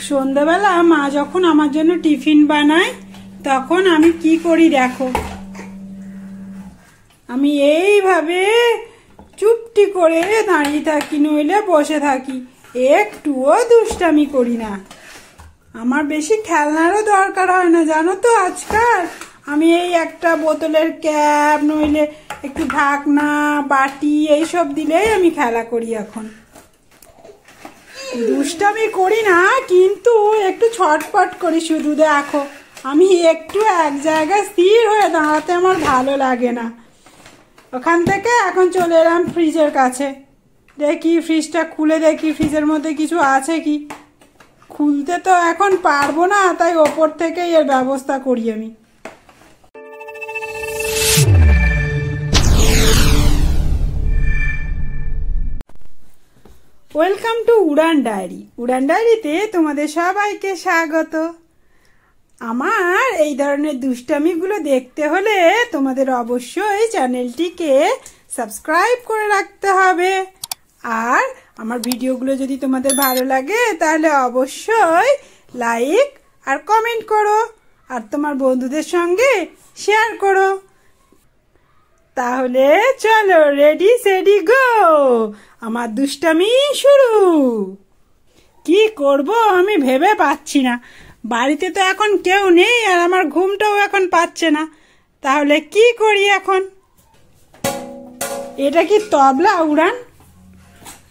সন্ধ্যাবেলা মা যখন আমার জন্য টিফিন বানায় তখন আমি কি করি দেখো, আমি এইভাবে চুপটি করে দাঁড়িয়ে থাকি, নইলে বসে থাকি, একটুও দুষ্টামি করি না। আমার বেশি খেলনারও দরকার হয় না জানো তো। আজকাল আমি এই একটা বোতলের ক্যাপ নইলে একটু ঢাকনা বাটি এইসব দিলেই আমি খেলা করি। এখন দুষ্টামি করি না, কিন্তু একটু ছটপট করি। শুধু দেখো আমি একটু এক জায়গায় স্থির হয়ে দাঁড়াতে আমার ভালো লাগে না। ওখান থেকে এখন চলে এলাম ফ্রিজের কাছে, দেখি ফ্রিজটা খুলে দেখি ফ্রিজের মধ্যে কিছু আছে কি। খুলতে তো এখন পারবো না, তাই ওপর থেকেই এর ব্যবস্থা করি আমি। Welcome to Udaan diary. উড়ান ডায়েরিতে তোমাদের সবাইকে স্বাগত। আমার এই ধরনের দুষ্টামিগুলো দেখতে হলে তোমাদের অবশ্যই চ্যানেলটিকে সাবস্ক্রাইব করে রাখতে হবে। আর আমার ভিডিওগুলো যদি তোমাদের ভালো লাগে তাহলে অবশ্যই লাইক আর কমেন্ট করো, আর তোমার বন্ধুদের সঙ্গে শেয়ার করো। তাহলে চলো, রেডি সেডি গো, আমার দুষ্টামি শুরু। কি করব আমি ভেবে পাচ্ছি না। বাড়িতে তো এখন কেউ নেই, আর আমার ঘুমটাও এখন পাচ্ছে না। তাহলে কি করি এখন? এটা কি তবলা উড়ান?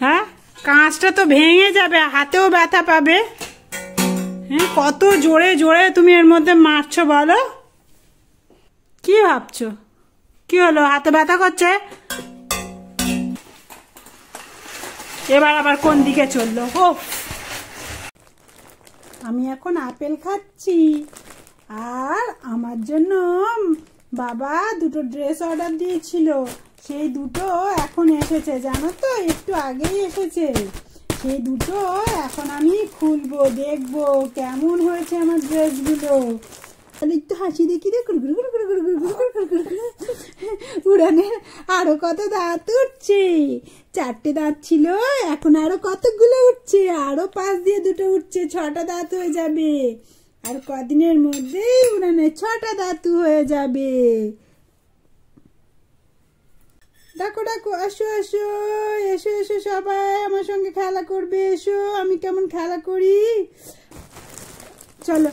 হ্যাঁ, কাঁচটা তো ভেঙে যাবে, হাতেও ব্যথা পাবে। হ্যাঁ, কত জোরে জোরে তুমি এর মধ্যে মারছো বলো। কি ভাবছো? কি হলো, হাতে ব্যথা করছে? এবার আবার কোন দিকে চললো? ও, আমি এখন আপেল খাচ্ছি, আর আমার জন্য বাবা দুটো ড্রেস অর্ডার দিয়েছিল, সেই দুটো এখন এসেছে জানো তো, একটু আগেই এসেছে। সেই দুটো এখন আমি খুলবো, দেখবো কেমন হয়েছে আমার ড্রেসগুলো। তাহলে একটু হাসি দেখি রে, উড়ানের আরো কত দাঁত উঠছে। 4টে দাঁত ছিল, এখন আরো কতগুলো উঠছে, আরো 5 দিয়ে 2টো উঠছে, 6টা দাঁত হয়ে যাবে। আর কদিনের মধ্যেই উড়ানের 6টা দাঁত হয়ে যাবে। ডাকো ডাকো, আসো আসো, এসো এসো, সবাই আমার সঙ্গে খেলা করবে, এসো। আমি কেমন খেলা করি, চলো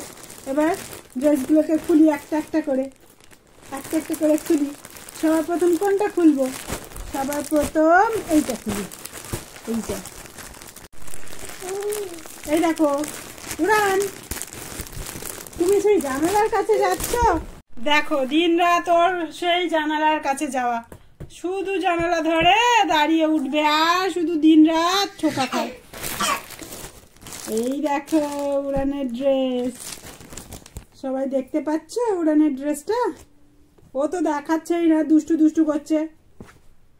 এবার ড্রেসগুলোকে খুলি একটা একটা করে, একটা একটা করে খুলি। সবার প্রথম কোনটা খুলবো? সবার প্রথম এইটা খুলি, এইটা। এই দেখো উড়ান, তুমি সেই জানালার কাছে যাচ্ছ। দেখো দিন রাত ওর সেই জানালার কাছে যাওয়া, শুধু জানালা ধরে দাঁড়িয়ে উঠবে আর শুধু দিন রাত ঠোকা খায়। এই দেখো উড়ানের ড্রেস, সবাই দেখতে পাচ্ছ উড়ানের ড্রেসটা? ও তো দেখাচ্ছেই না, দুষ্টু দুষ্টু করছে।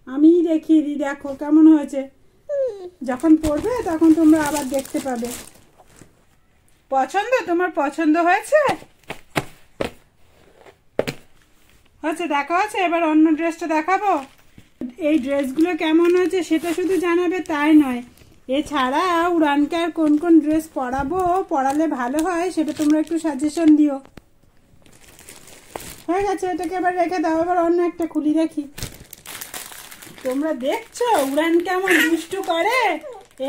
আমি দেখিয়ে দিই, দেখো কেমন হয়েছে। যখন পড়বে তখন তোমরা আবার দেখতে পাবে। পছন্দ? তোমার পছন্দ হয়েছে? হচ্ছে, দেখা হচ্ছে। এবার অন্য ড্রেসটা দেখাবো। এই ড্রেসগুলো কেমন হয়েছে সেটা শুধু জানাবে তাই নয়, এছাড়া উড়ানকে আর কোন কোন ড্রেস পরাবো, পরালে ভালো হয় সেটা তোমরা একটু সাজেশন দিও। হয়ে গেছে, এটাকে এবার রেখে দাও। এবার অন্য একটা খুলি দেখি। তোমরা দেখছো উড়ান কেমন দুষ্টু করে,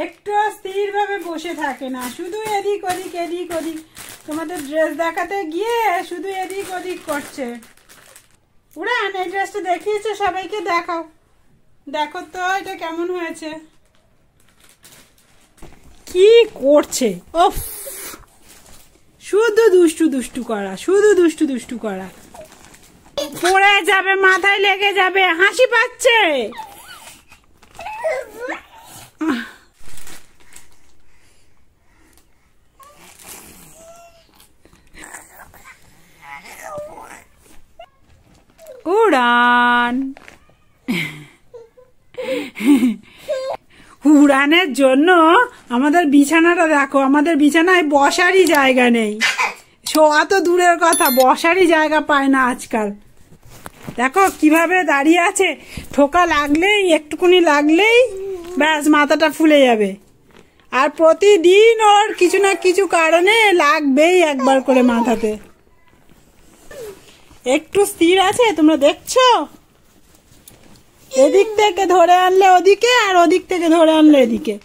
একটু স্থির ভাবে বসে থাকে না, শুধু এদিক ওদিক এদিক ওদিক। তোমাদের ড্রেস দেখাতে গিয়ে শুধু এদিক ওদিক করছে। উড়ান এই ড্রেসটা দেখিয়েছো, সবাইকে দেখাও। দেখো তো এটা কেমন হয়েছে। কি করছে? ওফ, শুধু দুষ্টু দুষ্টু করা, শুধু দুষ্টু দুষ্টু করা। পড়ে যাবে, মাথায় লেগে যাবে, হাসি পাচ্ছে। উড়ান, উড়ানের জন্য আমাদের বিছানাটা দেখো, আমাদের বিছানায় বসারই জায়গা নেই। শোয়া তো দূরের কথা, বসারই জায়গা পায় না আজকাল। দেখো কিভাবে দাঁড়িয়ে আছে, ঠোকা লাগলেই একটুকুনি লাগলেই ব্যাস মাথাটা ফুলে যাবে। আর প্রতিদিন ওর কিছু না কিছু কারণে লাগবেই একবার করে মাথাতে। একটু স্থির আছে, তোমরা দেখছো? এদিক থেকে ধরে আনলে ওদিকে, আর ওদিক থেকে ধরে আনলে এদিকে।